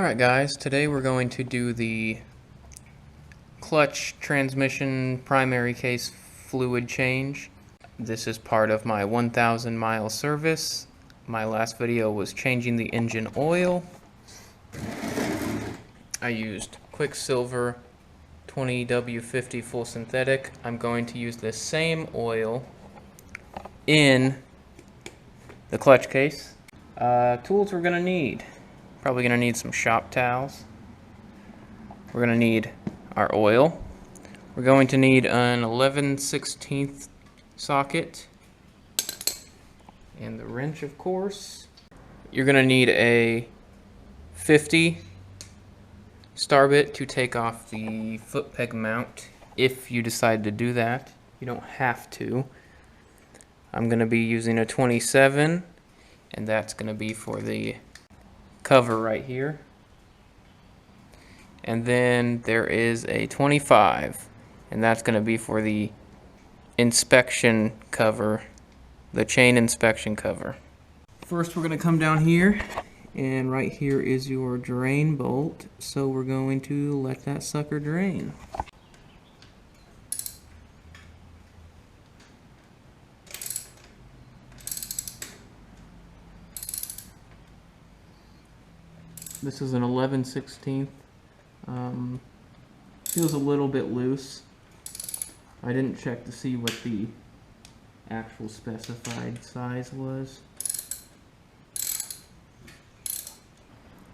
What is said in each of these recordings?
Alright guys, today we're going to do the clutch transmission primary case fluid change. This is part of my 1,000 mile service. My last video was changing the engine oil. I used Quicksilver 20W50 full synthetic. I'm going to use the same oil in the clutch case. Tools we're going to need. Probably going to need some shop towels. We're going to need our oil. We're going to need an 11/16 socket and the wrench, of course. You're going to need a 50 star bit to take off the foot peg mount if you decide to do that. You don't have to. I'm going to be using a 27, and that's going to be for the cover right here. And then there is a 25, and that's going to be for the inspection cover, the chain inspection cover. First we're going to come down here, and right here is your drain bolt, so we're going to let that sucker drain. This is an 11/16. Feels a little bit loose. I didn't check to see what the actual specified size was.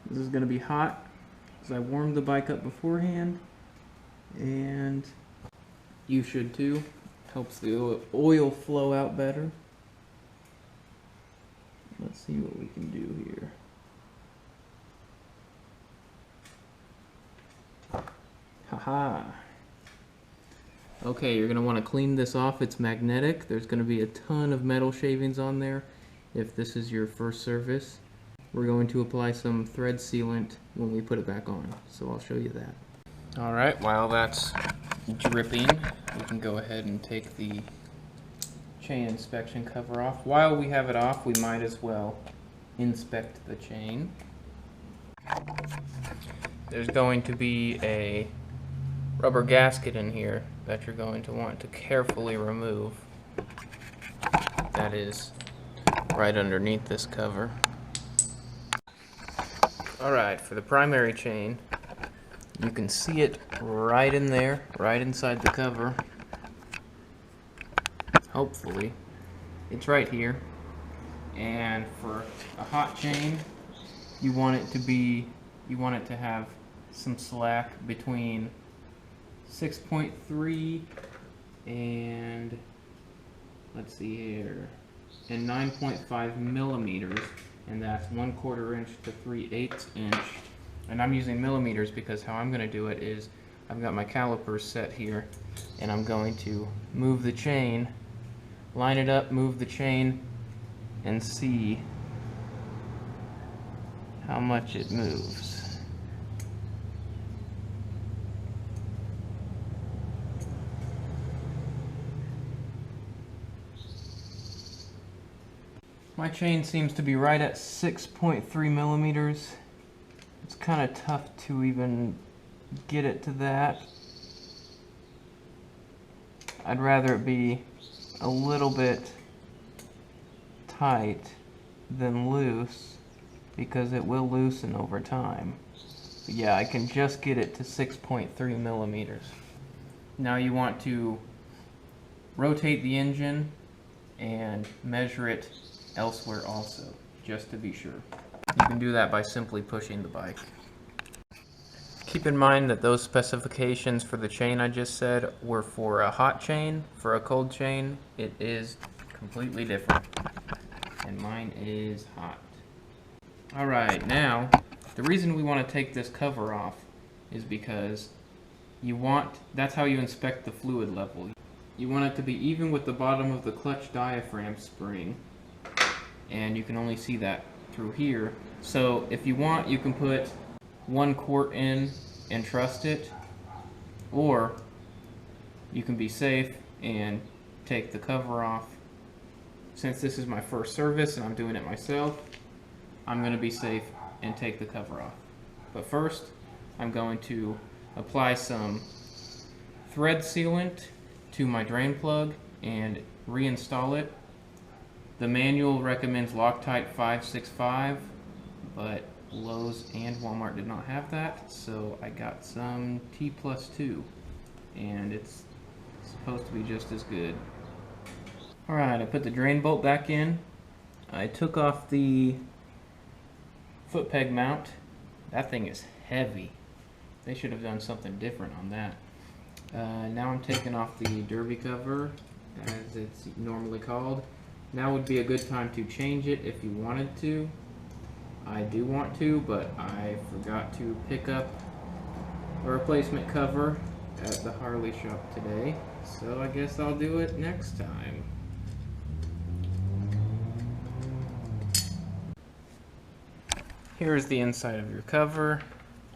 This is going to be hot because I warmed the bike up beforehand, and you should too. Helps the oil flow out better. Let's see what we can do here. Haha. Okay, you're going to want to clean this off. It's magnetic. There's going to be a ton of metal shavings on there if this is your first service. We're going to apply some thread sealant when we put it back on, so I'll show you that. Alright, while that's dripping, we can go ahead and take the chain inspection cover off. While we have it off, we might as well inspect the chain. There's going to be a rubber gasket in here that you're going to want to carefully remove. That is right underneath this cover. Alright, for the primary chain, you can see it right in there, right inside the cover. Hopefully. It's right here. And for a hot chain, you want it to have some slack between 6.3 and let's see here, and 9.5 millimeters, and that's 1/4 inch to 3/8 inch. And I'm using millimeters because how I'm going to do it is I've got my calipers set here, and I'm going to move the chain, line it up, move the chain, and see how much it moves. My chain seems to be right at 6.3 millimeters. It's kind of tough to even get it to that. I'd rather it be a little bit tight than loose, because it will loosen over time. But yeah, I can just get it to 6.3 millimeters. Now you want to rotate the engine and measure it elsewhere also, just to be sure. You can do that by simply pushing the bike. Keep in mind that those specifications for the chain I just said were for a hot chain. For a cold chain, it is completely different. And mine is hot. Alright, now, the reason we want to take this cover off is because that's how you inspect the fluid level. You want it to be even with the bottom of the clutch diaphragm spring, and you can only see that through here. So if you want, you can put 1 quart in and trust it, or you can be safe and take the cover off. Since this is my first service and I'm doing it myself, I'm going to be safe and take the cover off. But first, I'm going to apply some thread sealant to my drain plug and reinstall it. The manual recommends Loctite 565, but Lowe's and Walmart did not have that, so I got some T+2, and it's supposed to be just as good. Alright, I put the drain bolt back in. I took off the foot peg mount. That thing is heavy. They should have done something different on that. Now I'm taking off the derby cover, as it's normally called. Now would be a good time to change it if you wanted to. I do want to, but I forgot to pick up a replacement cover at the Harley shop today, so I guess I'll do it next time. Here's the inside of your cover.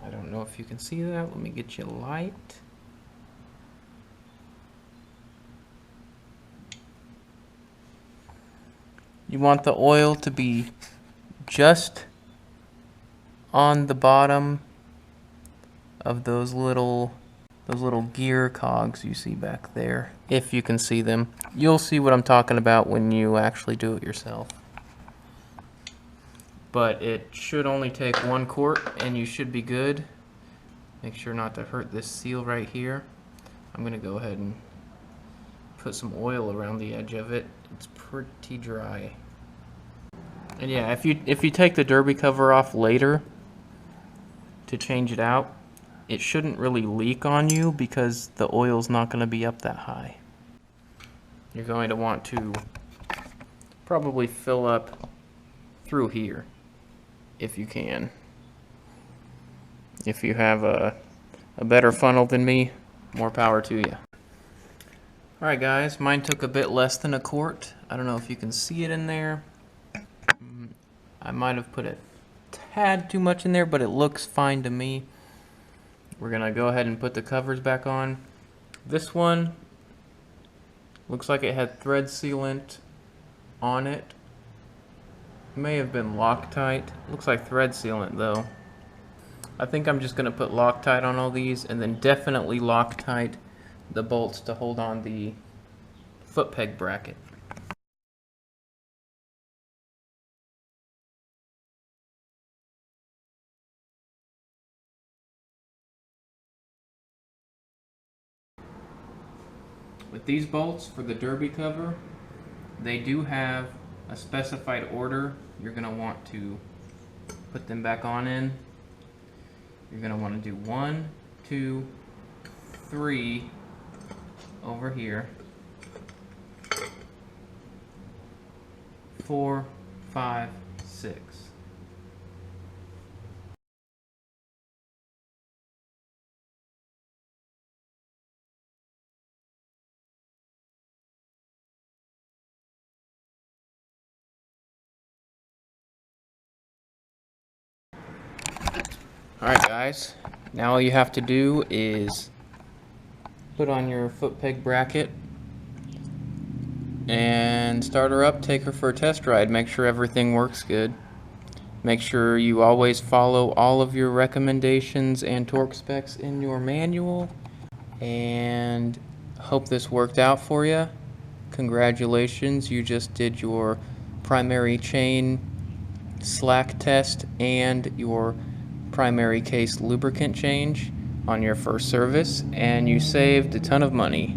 I don't know if you can see that. Let me get you a light. You want the oil to be just on the bottom of those little gear cogs you see back there. If you can see them. You'll see what I'm talking about when you actually do it yourself. But it should only take 1 quart and you should be good. Make sure not to hurt this seal right here. I'm gonna go ahead and put some oil around the edge of it. It's pretty dry. And yeah, if you take the derby cover off later to change it out, it shouldn't really leak on you because the oil's not going to be up that high. You're going to want to probably fill up through here if you can. If you have a better funnel than me, more power to you. Alright guys, mine took a bit less than 1 quart. I don't know if you can see it in there. I might have put a tad too much in there, but it looks fine to me. We're gonna go ahead and put the covers back on. This one looks like it had thread sealant on it. May have been Loctite. Looks like thread sealant though. I think I'm just gonna put Loctite on all these, and then definitely Loctite the bolts to hold on the foot peg bracket. With these bolts for the derby cover, they do have a specified order you're going to want to put them back on in. You're going to want to do 1, 2, 3 over here, 4, 5, 6. Alright guys, now all you have to do is put on your foot peg bracket and start her up, take her for a test ride, make sure everything works good. Make sure you always follow all of your recommendations and torque specs in your manual, and hope this worked out for you. Congratulations, you just did your primary chain slack test and your primary case lubricant change on your first service, and you saved a ton of money.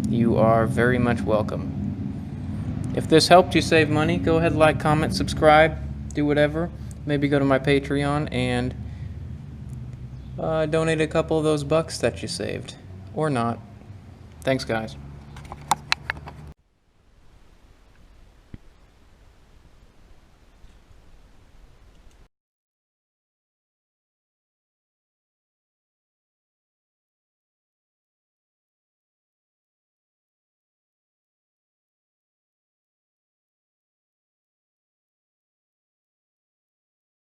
You are very much welcome. If this helped you save money, go ahead, like, comment, subscribe, do whatever. Maybe go to my Patreon and donate a couple of those bucks that you saved. Or not. Thanks guys.